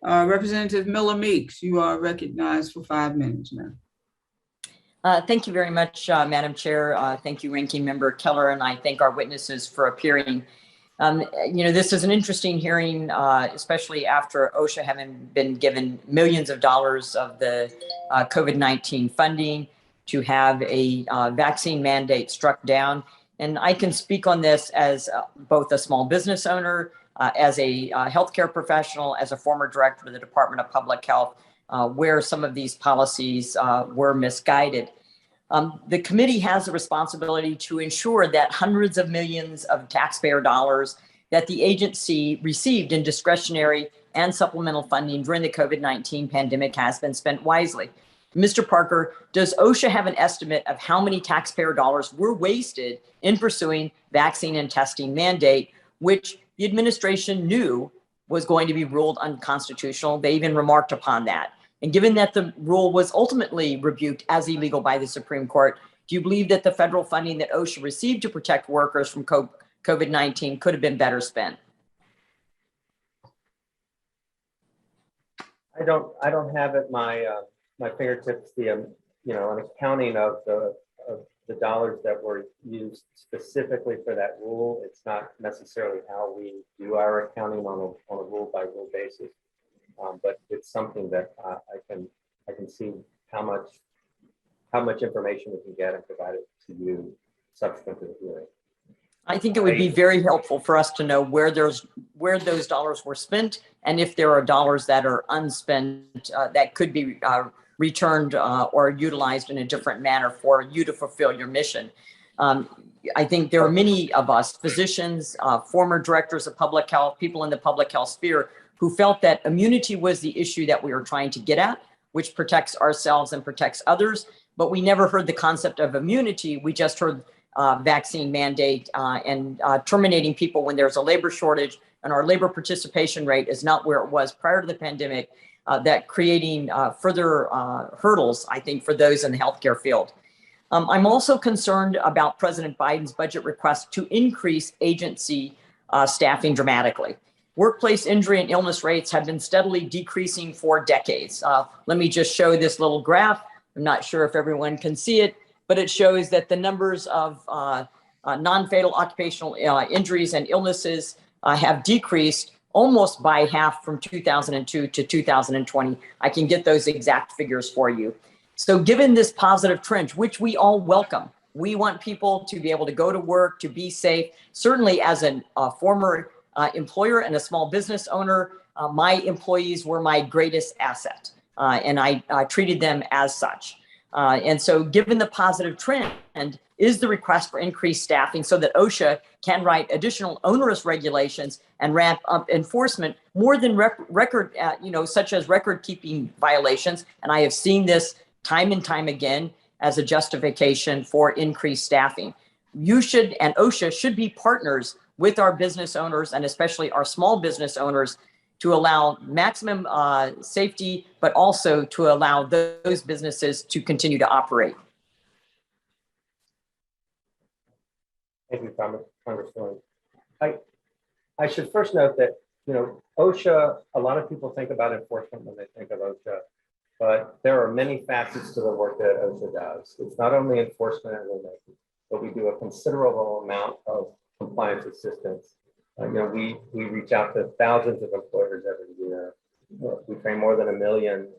Representative Miller-Meeks, you are recognized for 5 minutes, ma'am. Thank you very much, Madam Chair. Thank you, Ranking Member Keller, and I thank our witnesses for appearing. This is an interesting hearing, especially after OSHA having been given millions of dollars of the COVID-19 funding to have a vaccine mandate struck down. And I can speak on this as both a small business owner, as a healthcare professional, as a former director of the Department of Public Health, where some of these policies were misguided. The committee has a responsibility to ensure that hundreds of millions of taxpayer dollars that the agency received in discretionary and supplemental funding during the COVID-19 pandemic has been spent wisely. Mr. Parker, does OSHA have an estimate of how many taxpayer dollars were wasted in pursuing vaccine and testing mandate, which the administration knew was going to be ruled unconstitutional? They even remarked upon that. And given that the rule was ultimately rebuked as illegal by the Supreme Court, do you believe that the federal funding that OSHA received to protect workers from COVID-19 could have been better spent? I don't have at my fingertips an accounting of the dollars that were used specifically for that rule. It's not necessarily how we do our accounting on a rule by rule basis. But it's something that I can see how much information we can get and provide it to you subsequent to the hearing. I think it would be very helpful for us to know where those dollars were spent, and if there are dollars that are unspent that could be returned or utilized in a different manner for you to fulfill your mission. I think there are many of us, physicians, former directors of public health, people in the public health sphere, who felt that immunity was the issue that we were trying to get at, which protects ourselves and protects others. But we never heard the concept of immunity. We just heard vaccine mandate and terminating people when there's a labor shortage and our labor participation rate is not where it was prior to the pandemic, that creating further hurdles, I think, for those in the healthcare field. I'm also concerned about President Biden's budget request to increase agency staffing dramatically. Workplace injury and illness rates have been steadily decreasing for decades. Let me just show this little graph. I'm not sure if everyone can see it, but it shows that the numbers of non-fatal occupational injuries and illnesses have decreased almost by half from 2002 to 2020. I can get those exact figures for you. So given this positive trend, which we all welcome, we want people to be able to go to work, to be safe. Certainly as a former employer and a small business owner, my employees were my greatest asset, and I treated them as such. And so given the positive trend, is the request for increased staffing so that OSHA can write additional onerous regulations and ramp up enforcement more than such as record keeping violations. And I have seen this time and time again as a justification for increased staffing. You should, and OSHA should be partners with our business owners and especially our small business owners to allow maximum safety, but also to allow those businesses to continue to operate. Thank you, Congresswoman. I should first note that, OSHA, a lot of people think about enforcement when they think of OSHA, but there are many facets to the work that OSHA does. It's not only enforcement and rulemaking, but we do a considerable amount of compliance assistance. We reach out to thousands of employers every year. We train more than 1 million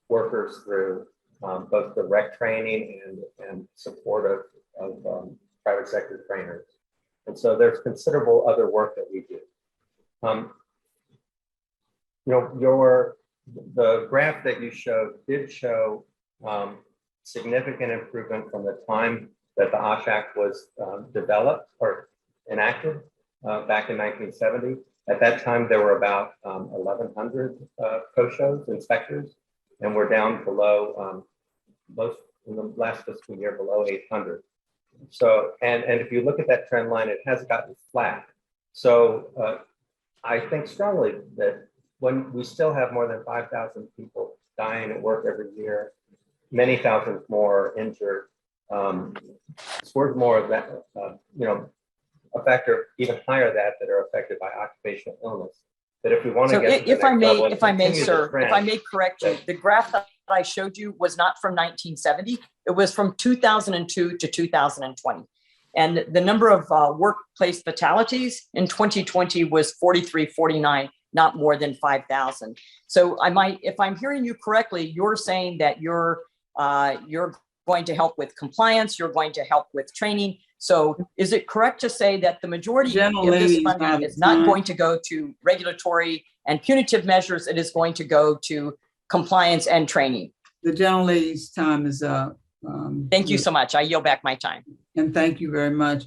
workers through both direct training and support of private sector trainers. And so there's considerable other work that we do. The graph that you showed did show significant improvement from the time that the OSHA Act was developed or enacted back in 1970. At that time, there were about 1,100 COSHOs, inspectors, and we're down below, most in the last fiscal year, below 800. So, and if you look at that trend line, it has gotten flat. So I think strongly that when we still have more than 5,000 people dying at work every year, many thousands more injured, it's worth more of that, a factor even higher that are affected by occupational illness. that if we want to So get to the if I next may, level and if I may, continue the sir, if trend, I may correct you, the graph that I showed you was not from 1970. It was from 2002 to 2020. And the number of workplace fatalities in 2020 was 4349, not more than 5,000. So if I'm hearing you correctly, you're saying that you're going to help with compliance, you're going to help with training. So is it correct to say that the majority of this funding is not going to go to regulatory and punitive measures? It is going to go to compliance and training. The gentlelady's time is up. Thank you so much. I yield back my time. And thank you very much.